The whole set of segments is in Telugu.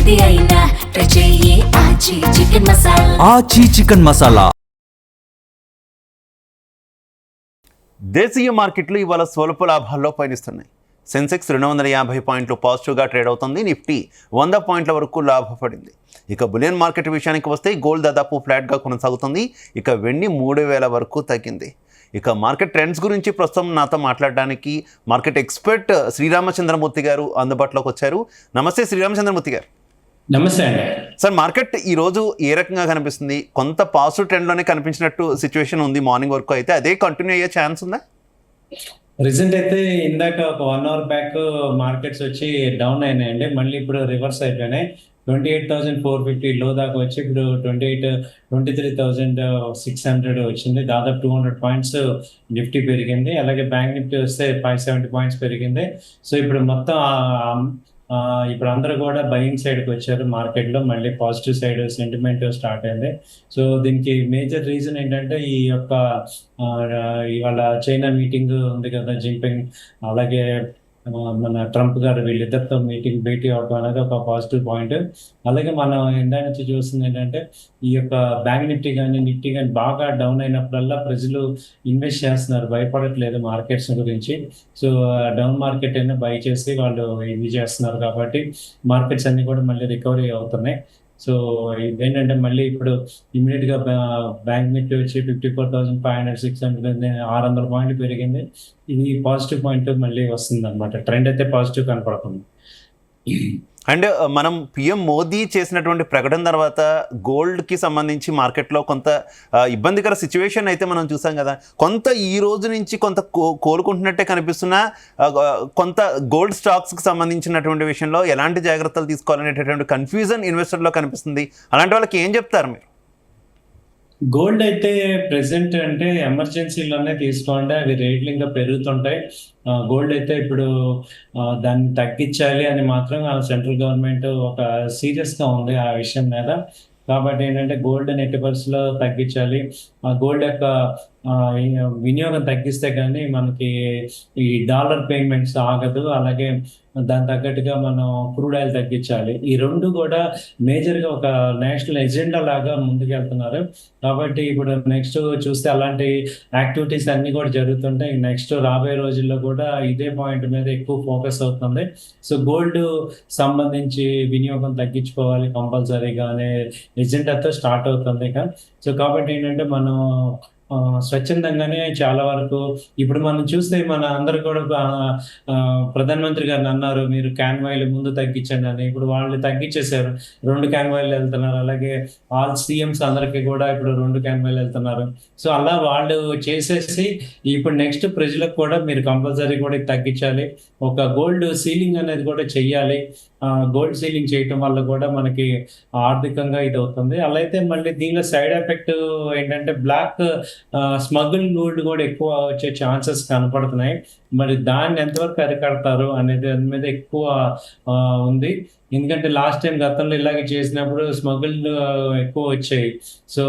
ఏది అయినా ట్రై చెయ్యి ఆచి చికెన్ మసాలా. ఆచి చికెన్ మసాలా. దేశీయ మార్కెట్లు ఇవాళ స్వల్ప లాభాల్లో పయనిస్తున్నాయి. సెన్సెక్స్ 250 పాయింట్లు పాజిటివ్గా ట్రేడ్ అవుతుంది. నిఫ్టీ 100 పాయింట్ల వరకు లాభపడింది. ఇక బులియన్ మార్కెట్ విషయానికి వస్తే గోల్డ్ దాదాపు ఫ్లాట్గా కొనసాగుతుంది. ఇక వెండి 3000 వరకు తగ్గింది. ఇక మార్కెట్ ట్రెండ్స్ గురించి ప్రస్తుతం నాతో మాట్లాడడానికి మార్కెట్ ఎక్స్పర్ట్ శ్రీరామచంద్రమూర్తి గారు అందుబాటులోకి వచ్చారు. నమస్తే శ్రీరామచంద్రమూర్తి గారు. నమస్తే అండి. సార్, మార్కెట్ ఈరోజు ఏ రకంగా కనిపిస్తుంది? కొంత పాజిటివ్ ట్రెండ్లోనే కనిపించినట్టు సిచ్యువేషన్ ఉంది మార్నింగ్ వరకు. అయితే అదే కంటిన్యూ అయ్యే ఛాన్స్ ఉందా? రిజల్ట్ అయితే ఇందాక ఒక 1 అవర్ బ్యాక్ మార్కెట్స్ వచ్చి డౌన్ అయినాయండి. మళ్ళీ ఇప్పుడు రివర్స్ అయిపోయినాయి. 28,450 లో దాకా వచ్చి ఇప్పుడు 23,600 వచ్చింది. దాదాపు 200 పాయింట్స్ నిఫ్టీ పెరిగింది. అలాగే బ్యాంక్ నిఫ్టీ వస్తే 570 పాయింట్స్ పెరిగింది. సో ఇప్పుడు మొత్తం ఇప్పుడు అందరూ కూడా బయింగ్ సైడ్కి వచ్చారు. మార్కెట్లో మళ్ళీ పాజిటివ్ సైడ్ సెంటిమెంట్ స్టార్ట్ అయింది. సో దీనికి మేజర్ రీజన్ ఏంటంటే ఈ యొక్క ఇవాళ చైనా మీటింగ్ ఉంది కదా, జిన్పింగ్ అలాగే మన ట్రంప్ గారు వీళ్ళిద్దరితో భేటీ అవడం అనేది ఒక పాజిటివ్ పాయింట్. అలాగే మనం ఇందా నుంచి చూస్తుంది ఏంటంటే ఈ యొక్క బ్యాంక్ నిఫ్టీ కానీ బాగా డౌన్ అయినప్పుడల్లా ప్రజలు ఇన్వెస్ట్ చేస్తున్నారు, భయపడట్లేదు మార్కెట్స్ గురించి. సో డౌన్ మార్కెట్ అయినా బై చేసి వాళ్ళు ఇది చేస్తున్నారు కాబట్టి మార్కెట్స్ అన్ని కూడా మళ్ళీ రికవరీ అవుతున్నాయి. సో ఇదేంటంటే మళ్ళీ ఇప్పుడు ఇమీడియట్గా బ్యాంక్ నిఫ్టీ వచ్చి 54,500 600 600 పాయింట్లు పెరిగింది. ఇది పాజిటివ్ పాయింట్ మళ్ళీ వస్తుంది అనమాట. ట్రెండ్ అయితే పాజిటివ్ కనపడుతుంది. అండ్ మనం పిఎం మోదీ చేసినటువంటి ప్రకటన తర్వాత గోల్డ్కి సంబంధించి మార్కెట్లో కొంత ఇబ్బందికర సిచ్యువేషన్ అయితే మనం చూసాం కదా. కొంత ఈ రోజు నుంచి కొంత కోలుకుంటున్నట్టే కనిపిస్తున్నా కొంత గోల్డ్ స్టాక్స్కి సంబంధించినటువంటి విషయంలో ఎలాంటి జాగ్రత్తలు తీసుకోవాలనేటటువంటి కన్ఫ్యూజన్ ఇన్వెస్టర్లో కనిపిస్తుంది. అలాంటి వాళ్ళకి ఏం చెప్తారు మీరు? గోల్డ్ అయితే ప్రెసెంట్ అంటే ఎమర్జెన్సీలోనే తీసుకోండి, అవి రేట్లు ఇంకా పెరుగుతుంటాయి. గోల్డ్ అయితే ఇప్పుడు దాన్ని తగ్గించాలి అని మాత్రం సెంట్రల్ గవర్నమెంట్ ఒక సీరియస్గా ఉంది ఆ విషయం మీద. కాబట్టి ఏంటంటే గోల్డ్ ఎట్టి పరిస్థితుల్లో తగ్గించాలి. ఆ గోల్డ్ యొక్క వినియోగం తగ్గిస్తే కానీ మనకి ఈ డాలర్ పేమెంట్స్ ఆగదు. అలాగే దాని తగ్గట్టుగా మనం క్రూడ్ ఆయిల్ తగ్గించాలి. ఈ రెండు కూడా మేజర్గా ఒక నేషనల్ ఎజెండా లాగా ముందుకెళ్తున్నారు. కాబట్టి ఇప్పుడు నెక్స్ట్ చూస్తే అలాంటి యాక్టివిటీస్ అన్నీ కూడా జరుగుతుంటాయి. నెక్స్ట్ రాబోయే రోజుల్లో కూడా ఇదే పాయింట్ మీద ఎక్కువ ఫోకస్ అవుతుంది. సో గోల్డ్ సంబంధించి వినియోగం తగ్గించుకోవాలి కంపల్సరీగా అనే ఎజెండాతో స్టార్ట్ అవుతుంది. సో కాబట్టి ఏంటంటే మనం స్వచ్ఛందంగానే చాలా వరకు ఇప్పుడు మనం చూస్తే మన అందరు కూడా ప్రధానమంత్రి గారిని అన్నారు మీరు క్యాన్వాయిలు ముందు తగ్గించండి అని. ఇప్పుడు వాళ్ళు తగ్గించేశారు, 2 క్యాన్వాయిలు వెళ్తున్నారు. అలాగే ఆల్ సీఎంస్ అందరికీ కూడా ఇప్పుడు 2 క్యాన్వాయిలు వెళ్తున్నారు. సో అలా వాళ్ళు చేసేసి ఇప్పుడు నెక్స్ట్ ప్రజలకు కూడా మీరు కంపల్సరీ కూడా తగ్గించాలి. ఒక గోల్డ్ సీలింగ్ అనేది కూడా చెయ్యాలి. గోల్డ్ సీలింగ్ చేయటం వల్ల కూడా మనకి ఆర్థికంగా ఇది అవుతుంది. అలా అయితే మళ్ళీ దీనిలో సైడ్ ఎఫెక్ట్ ఏంటంటే బ్లాక్ స్మగుల్ గోల్డ్ కూడా ఎక్కువ వచ్చే ఛాన్సెస్ కనపడుతున్నాయి. మరి దాన్ని ఎంతవరకు అరికడతారు అనేది దాని మీద ఎక్కువ ఉంది. ఎందుకంటే లాస్ట్ టైం గతంలో ఇలాగే చేసినప్పుడు స్మగుల్ ఎక్కువ వచ్చాయి. సో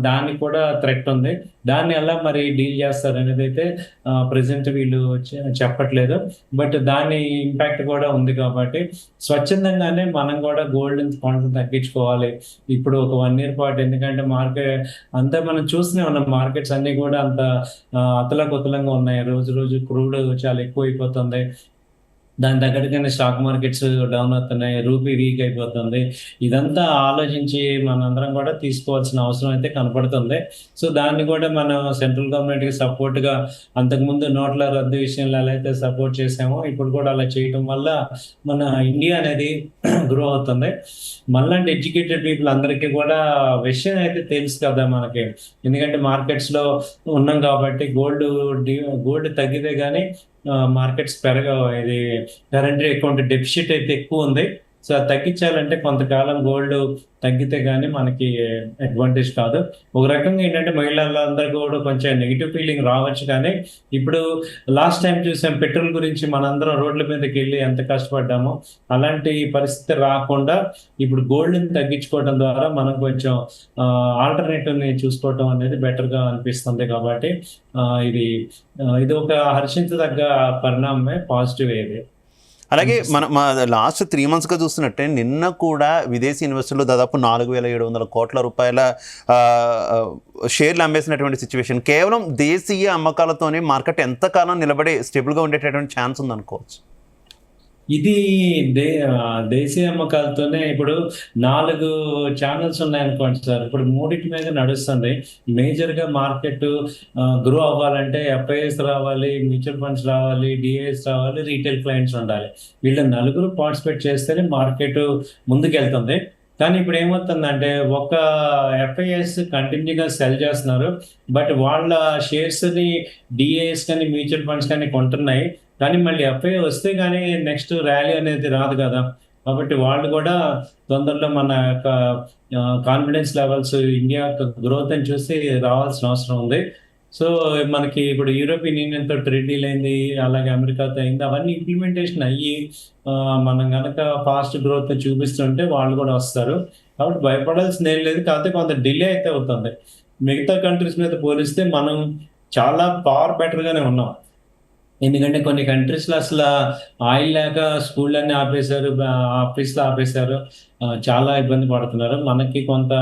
దానికి కూడా థ్రెట్ ఉంది. దాన్ని ఎలా మరి డీల్ చేస్తారు అనేది అయితే ప్రజెంట్ వీళ్ళు చెప్పట్లేదు. బట్ దాని ఇంపాక్ట్ కూడా ఉంది కాబట్టి స్వచ్ఛందంగానే మనం కూడా గోల్డ్ క్వాంటిటీ తగ్గించుకోవాలి ఇప్పుడు ఒక 1 year పాటు. ఎందుకంటే మార్కెట్ అంతా మనం చూస్తూనే ఉన్నాం, మార్కెట్స్ అన్నీ కూడా అంత అతలకుతలంగా ఉన్నాయి. రోజు క్రూడ్ చాలా ఎక్కువ అయిపోతుంది. దాని తగ్గట్టుగానే స్టాక్ మార్కెట్స్ డౌన్ అవుతున్నాయి, రూపీ వీక్ అయిపోతుంది. ఇదంతా ఆలోచించి మనందరం కూడా తీసుకోవాల్సిన అవసరం అయితే కనపడుతుంది. సో దాన్ని కూడా మనం సెంట్రల్ గవర్నమెంట్కి సపోర్ట్గా అంతకుముందు నోట్ల రద్దు విషయంలో ఎలా అయితే సపోర్ట్ చేసామో ఇప్పుడు కూడా అలా చేయటం వల్ల మన ఇండియా అనేది గ్రో అవుతుంది. మనలాంటి ఎడ్యుకేటెడ్ పీపుల్ అందరికీ కూడా విషయం అయితే తెలుసు కదా మనకి. ఎందుకంటే మార్కెట్స్లో ఉన్నాం కాబట్టి గోల్డ్ తగ్గితే కానీ మార్కెట్స్ ఇది కరెంట్ అకౌంట్ డెఫిసిట్ అయితే ఎక్కువ ఉంది. సో అది తగ్గించాలంటే కొంతకాలం గోల్డ్ తగ్గితే కానీ మనకి అడ్వాంటేజ్ కాదు. ఒక రకంగా ఏంటంటే మహిళలందరికీ కూడా కొంచెం నెగిటివ్ ఫీలింగ్ రావచ్చు. కానీ ఇప్పుడు లాస్ట్ టైం చూసాం పెట్రోల్ గురించి మనందరం రోడ్ల మీదకి వెళ్ళి ఎంత కష్టపడ్డామో అలాంటి పరిస్థితి రాకుండా ఇప్పుడు గోల్డ్ని తగ్గించుకోవడం ద్వారా మనం కొంచెం ఆల్టర్నేటివ్ని చూసుకోవటం అనేది బెటర్గా అనిపిస్తుంది. కాబట్టి ఇది ఒక హర్షించదగ్గ పరిణామమే, పాజిటివ్ ఏది. అలాగే మా లాస్ట్ 3 monthsగా చూస్తున్నట్టే నిన్న కూడా విదేశీ ఇన్వెస్టర్లు దాదాపు 4,700 కోట్ల రూపాయల షేర్లు అమ్మేసినటువంటి సిచ్యువేషన్. కేవలం దేశీయ అమ్మకాలతోనే మార్కెట్ ఎంతకాలం నిలబడి స్టేబుల్గా ఉండేటటువంటి ఛాన్స్ ఉందనుకోవచ్చు. ఇది దేశీయ అమ్మకాలతోనే ఇప్పుడు 4 ఛానల్స్ ఉన్నాయనుకోండి సార్. ఇప్పుడు మూడింటి మీద నడుస్తుంది. మేజర్గా మార్కెట్ గ్రో అవ్వాలంటే ఎఫ్ఐఎస్ రావాలి, మ్యూచువల్ ఫండ్స్ రావాలి, డిఐఎస్ రావాలి, రీటైల్ క్లయింట్స్ ఉండాలి. వీళ్ళ నలుగురు పార్టిసిపేట్ చేస్తేనే మార్కెట్ ముందుకెళ్తుంది. కానీ ఇప్పుడు ఏమవుతుందంటే ఒక ఎఫ్ఐఎస్ కంటిన్యూగా సెల్ చేస్తున్నారు. బట్ వాళ్ళ షేర్స్ని డిఐఎస్ కానీ మ్యూచువల్ ఫండ్స్ కానీ కొంటున్నాయి. కానీ మళ్ళీ ఎఫ్ఐ వస్తే కానీ నెక్స్ట్ ర్యాలీ అనేది రాదు కదా. కాబట్టి వాళ్ళు కూడా తొందరలో మన యొక్క కాన్ఫిడెన్స్ లెవెల్స్ ఇండియా యొక్క గ్రోత్ అని చూసి రావాల్సిన అవసరం ఉంది. సో మనకి ఇప్పుడు యూరోపియన్ యూనియన్తో ట్రేడ్ డీల్ అయింది, అలాగే అమెరికాతో అయింది. అవన్నీ ఇంప్లిమెంటేషన్ అయ్యి మనం కనుక ఫాస్ట్ గ్రోత్ చూపిస్తుంటే వాళ్ళు కూడా వస్తారు. కాబట్టి భయపడాల్సింది ఏం లేదు. కాకపోతే కొంత డిలే అయితే అవుతుంది. మిగతా కంట్రీస్ మీద పోలిస్తే మనం చాలా ఫార్ బెటర్గానే ఉన్నాం. ఎందుకంటే కొన్ని కంట్రీస్లో అసలు ఆయిల్ లేక స్కూళ్ళన్నీ ఆపేశారు, ఆఫీస్లో ఆపేశారు, చాలా ఇబ్బంది పడుతున్నారు. మనకి కొంత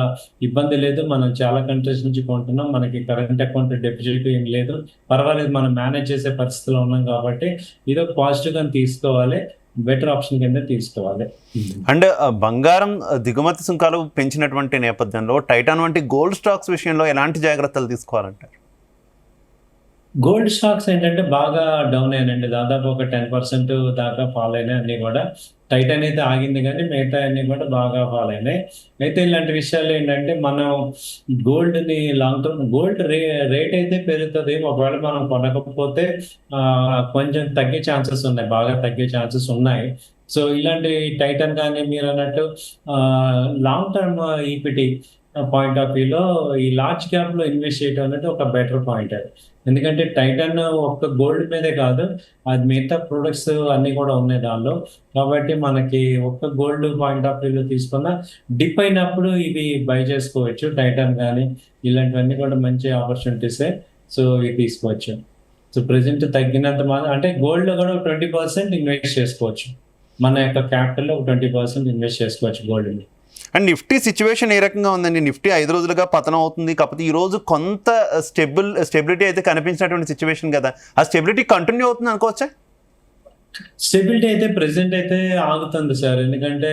ఇబ్బంది లేదు. మనం చాలా కంట్రీస్ నుంచి కొంటున్నాం. మనకి కరెంట్ అకౌంట్ డెపిజిట్ ఏం లేదు, పర్వాలేదు, మనం మేనేజ్ చేసే పరిస్థితిలో ఉన్నాం. కాబట్టి ఇది ఒక పాజిటివ్గా తీసుకోవాలి, బెటర్ ఆప్షన్ కింద తీసుకోవాలి. అండ్ బంగారం దిగుమతి సుంకాలు పెంచినటువంటి నేపథ్యంలో టైటాన్ వంటి గోల్డ్ స్టాక్స్ విషయంలో ఎలాంటి జాగ్రత్తలు తీసుకోవాలంటారు? గోల్డ్ స్టాక్స్ ఏంటంటే బాగా డౌన్ అయినండి. దాదాపు ఒక 10% దాకా ఫాల్ అయినాయి అన్నీ కూడా. టైటాన్ అయితే ఆగింది కానీ మిగతా అన్నీ కూడా బాగా ఫాల్ అయినాయి. అయితే ఇలాంటి విషయాలు ఏంటంటే మనం గోల్డ్ని లాంగ్ టర్మ్ గోల్డ్ రేట్ అయితే పెరుగుతుంది. ఒకవేళ మనం కొనకపోతే కొంచెం తగ్గే ఛాన్సెస్ ఉన్నాయి, బాగా తగ్గే ఛాన్సెస్ ఉన్నాయి. సో ఇలాంటి టైటాన్ కానీ మీరు అన్నట్టు long term equity point of వ్యూలో ఈ లార్జ్ క్యాప్లో ఇన్వెస్ట్ చేయడం అనేది ఒక బెటర్ పాయింట్. ఎందుకంటే టైటాన్ ఒక్క గోల్డ్ మీదే కాదు, అది మిగతా ప్రొడక్ట్స్ అన్నీ కూడా ఉన్నాయి దానిలో. కాబట్టి మనకి ఒక్క గోల్డ్ పాయింట్ ఆఫ్ వ్యూలో తీసుకున్న డిప్ అయినప్పుడు ఇవి బై చేసుకోవచ్చు. టైటాన్ కానీ ఇలాంటివన్నీ కూడా మంచి ఆపర్చునిటీసే. సో ఇవి తీసుకోవచ్చు. సో ప్రెసెంట్ తగ్గినంత అంటే గోల్డ్లో కూడా 20% ఇన్వెస్ట్ చేసుకోవచ్చు. మన యొక్క క్యాపిటల్లో 20% ఇన్వెస్ట్ చేసుకోవచ్చు గోల్డ్ని. అండ్ నిఫ్టీ సిచ్యువేషన్ ఏ రకంగా ఉందండి? నిఫ్టీ 5 రోజులుగా పతనం అవుతుంది. కాకపోతే ఈరోజు కొంత స్టెబిలిటీ అయితే కనిపించినటువంటి సిచ్యువేషన్ కదా, ఆ స్టెబిలిటీ కంటిన్యూ అవుతుంది అనుకోవచ్చా? స్టెబిలిటీ అయితే ప్రెసెంట్ అయితే ఆగుతుంది సార్. ఎందుకంటే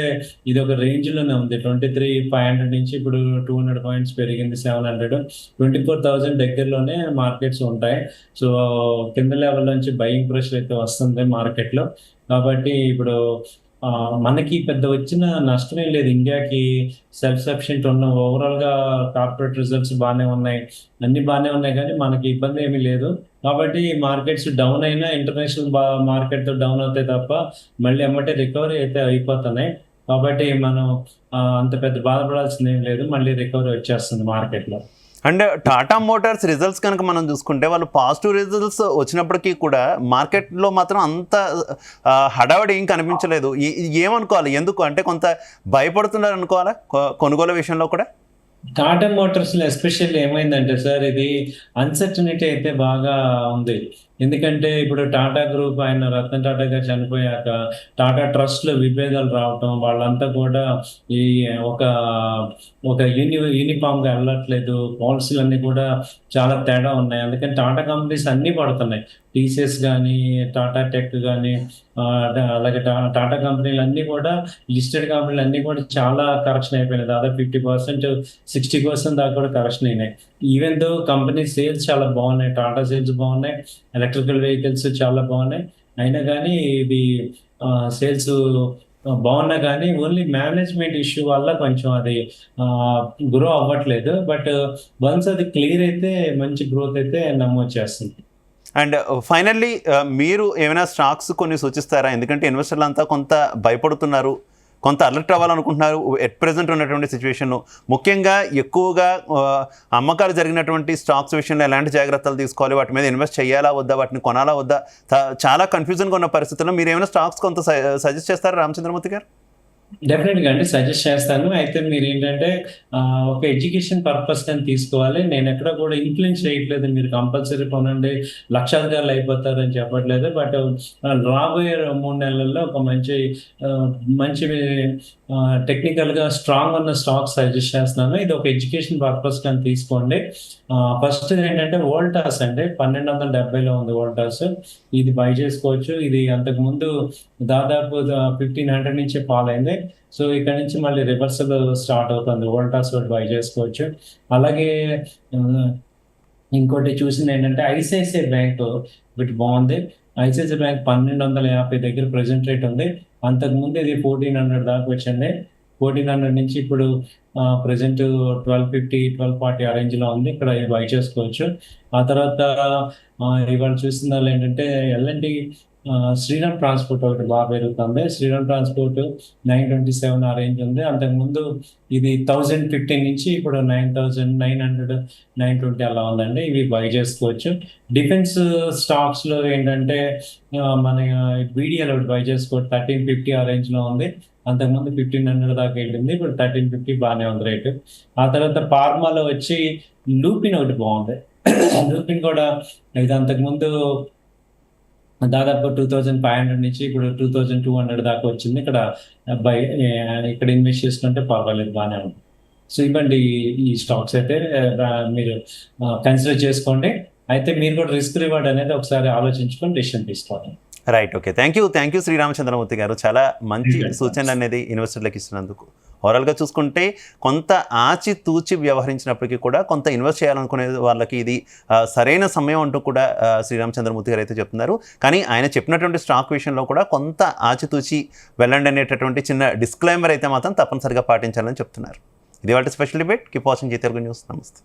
ఇది ఒక రేంజ్లోనే ఉంది. 23,500 నుంచి ఇప్పుడు 200 పాయింట్స్ పెరిగింది. 700, 24,000 దగ్గరలోనే మార్కెట్స్ ఉంటాయి. సో కింద లెవెల్ నుంచి బయింగ్ ప్రెషర్ అయితే వస్తుంది మార్కెట్లో. కాబట్టి ఇప్పుడు మనకి పెద్ద వచ్చిన నష్టమే లేదు. ఇండియాకి సెల్ఫ్ సఫిషియెంట్ ఉన్నాం. ఓవరాల్గా కార్పొరేట్ రిజల్ట్స్ బాగానే ఉన్నాయి, అన్నీ బాగానే ఉన్నాయి, కానీ మనకి ఇబ్బంది ఏమీ లేదు. కాబట్టి మార్కెట్స్ డౌన్ అయినా ఇంటర్నేషనల్ మార్కెట్తో డౌన్ అవుతాయి తప్ప మళ్ళీ ఎమ్మటే రికవరీ అయితే అయిపోతున్నాయి. కాబట్టి మనం అంత పెద్ద బాధపడాల్సింది ఏం లేదు, మళ్ళీ రికవరీ వచ్చేస్తుంది మార్కెట్లో. అండ్ టాటా మోటార్స్ రిజల్ట్స్ కనుక మనం చూసుకుంటే వాళ్ళు పాజిటివ్ రిజల్ట్స్ వచ్చినప్పటికీ కూడా మార్కెట్లో మాత్రం అంత హడావడి ఏం కనిపించలేదు. ఏమనుకోవాలి? ఎందుకు అంటే కొంత భయపడుతున్నారు అనుకోవాలా కొనుగోలు విషయంలో కూడా? టాటా మోటార్స్లో ఎస్పెషల్లీ ఏమైందంటే సార్, ఇది అన్సర్టనిటీ అయితే బాగా ఉంది. ఎందుకంటే ఇప్పుడు టాటా గ్రూప్, ఆయన రతన్ టాటా గారు చనిపోయాక టాటా ట్రస్ట్లో విభేదాలు రావటం, వాళ్ళంతా కూడా ఈ ఒక యూనిఫామ్గా వెళ్ళట్లేదు, పాలసీలు అన్నీ కూడా చాలా తేడా ఉన్నాయి. అందుకని టాటా కంపెనీస్ అన్నీ పడుతున్నాయి. టీసీఎస్ కానీ, టాటా టెక్ కానీ, అలాగే టాటా కంపెనీలు అన్నీ కూడా, లిస్టెడ్ కంపెనీలు అన్నీ కూడా చాలా కరెక్షన్ అయిపోయినాయి. దాదాపు 50%, 60% దాకా కూడా కరెక్షన్ అయినాయి. ఈవెన్ దో కంపెనీ సేల్స్ చాలా బాగున్నాయి, టాటా సేల్స్ బాగున్నాయి, ఎలక్ట్రికల్ వెహికల్స్ చాలా బాగున్నాయి. అయినా కానీ ఇది సేల్స్ బాగున్నా కానీ ఓన్లీ మేనేజ్మెంట్ ఇష్యూ వల్ల కొంచెం అది గ్రో అవ్వట్లేదు. బట్ వన్స్ అది క్లియర్ అయితే మంచి గ్రోత్ అయితే నమోదు చేస్తుంది. అండ్ ఫైనల్లీ మీరు ఏమైనా స్టాక్స్ కొన్ని సూచిస్తారా? ఎందుకంటే ఇన్వెస్టర్లు అంతా కొంత భయపడుతున్నారు, కొంత అలర్ట్ అవ్వాలనుకుంటున్నారు ఎట్ ప్రెజెంట్ ఉన్నటువంటి సిచ్యువేషన్లో. ముఖ్యంగా ఎక్కువగా అమ్మకాలు జరిగినటువంటి స్టాక్స్ విషయంలో ఎలాంటి జాగ్రత్తలు తీసుకోవాలి, వాటి మీద ఇన్వెస్ట్ చేయాలా వద్దా, వాటిని కొనాలా వద్దా, చాలా కన్ఫ్యూజన్గా ఉన్న పరిస్థితుల్లో మీరు ఏమైనా స్టాక్స్ కొంత సజెస్ట్ చేస్తారా రామచంద్రమూర్తి గారు? డెఫినెట్‌గా అండి. సజెస్ట్ చేస్తాను. అయితే మీరేంటంటే ఒక ఎడ్యుకేషన్ పర్పస్ అని తీసుకోవాలి. నేనెక్కడ కూడా ఇన్‌ఫ్లూయెన్స్ చేయట్లేదు. మీరు కంపల్సరీ కొనండి, లక్షాధికారులు అయిపోతారని చెప్పట్లేదు. బట్ రాబోయే 3 నెలల్లో ఒక మంచి టెక్నికల్‌గా స్ట్రాంగ్ ఉన్న స్టాక్స్ సజెస్ట్ చేస్తున్నాను. ఇది ఒక ఎడ్యుకేషన్ పర్పస్‌కని తీసుకోండి. ఫస్ట్ ఏంటంటే వోల్టాస్ అండి. 1270లో ఉంది వోల్టాస్. ఇది బై చేసుకోవచ్చు. ఇది అంతకుముందు దాదాపు 1500 నుంచి ఫాల్ అయింది. సో, ఇక్కడ నుంచి మళ్ళీ రివర్సల్ స్టార్ట్ అవుతుంది. వోల్టాస్ కూడా బై చేసుకోవచ్చు. అలాగే ఆహ్, ఇంకోటి చూసిందేంటంటే ఐసీఐసీఐ బ్యాంకు ఒకటి బావుంది. ఐసీఐసీఐ బ్యాంక్ 1250 దగ్గర ప్రెజెంట్ రేట్ ఉంది. అంతకుముందు ఇది 1400 దాకా వచ్చింది. 1400 నుంచి ఇప్పుడు ప్రెజెంట్ 1250, 1240 ఆ రేంజ్‌లో ఉంది. ఇక్కడ బై చేసుకోవచ్చు. ఆ తర్వాత ఇవాళ చూసిందాల్లో ఏంటంటే ఎల్&టీ శ్రీరామ్ ట్రాన్స్‌పోర్ట్ ఒకటి బాగా పెరుగుతుంది. శ్రీరామ్ ట్రాన్స్‌పోర్ట్ 927 ఆ రేంజ్ ఉంది. అంతకుముందు ఇది 1015 నుంచి ఇప్పుడు 9900, 920 అలా ఉందండి. ఇవి బై చేసుకోవచ్చు. డిఫెన్స్ స్టాక్స్‌లో ఏంటంటే మన వీడియోలో ఒకటి బై చేసుకోవచ్చు. 1350 ఆ రేంజ్‌లో ఉంది. అంతకుముందు 1500 దాకా వెళ్ళింది. ఇప్పుడు 1350 బానే ఉంది రేటు. ఆ తర్వాత ఫార్మాలో వచ్చి లూపిన్ ఒకటి బావుంది. లూపిన్ కూడా ఇది అంతకుముందు దాదాపు 2500 నుంచి ఇప్పుడు 2200 దాకా వచ్చింది. బై ఇక్కడ ఇన్వెస్ట్ చేసుకుంటే పర్వాలేదు, బానే ఉంది. సో, ఇవ్వండి ఈ స్టాక్స్ అయితే మీరు కన్సిడర్ చేసుకోండి. అయితే మీరు కూడా రిస్క్ రివార్డ్ అనేది ఒకసారి ఆలోచించుకొని డెసిషన్ తీసుకోండి. Right. Okay. Thank you Sriramachandramurthy గారు. చాలా మంచి సూచనలు అనేది ఇన్వెస్టర్లకు ఇస్తున్నందుకు. ఓవరాల్గా చూసుకుంటే కొంత ఆచితూచి వ్యవహరించినప్పటికీ కూడా కొంత ఇన్వెస్ట్ చేయాలనుకునే వాళ్ళకి ఇది సరైన సమయం అంటూ కూడా శ్రీరామచంద్రమూర్తి గారు అయితే చెప్తున్నారు. కానీ ఆయన చెప్పినటువంటి స్టాక్ విషయంలో కూడా కొంత ఆచితూచి వెళ్ళండి అనేటటువంటి చిన్న డిస్క్లైమర్ అయితే మాత్రం తప్పనిసరిగా పాటించాలని చెప్తున్నారు. ఇది వాటి special debate. Keep watching Zee Telugu news. నమస్తే.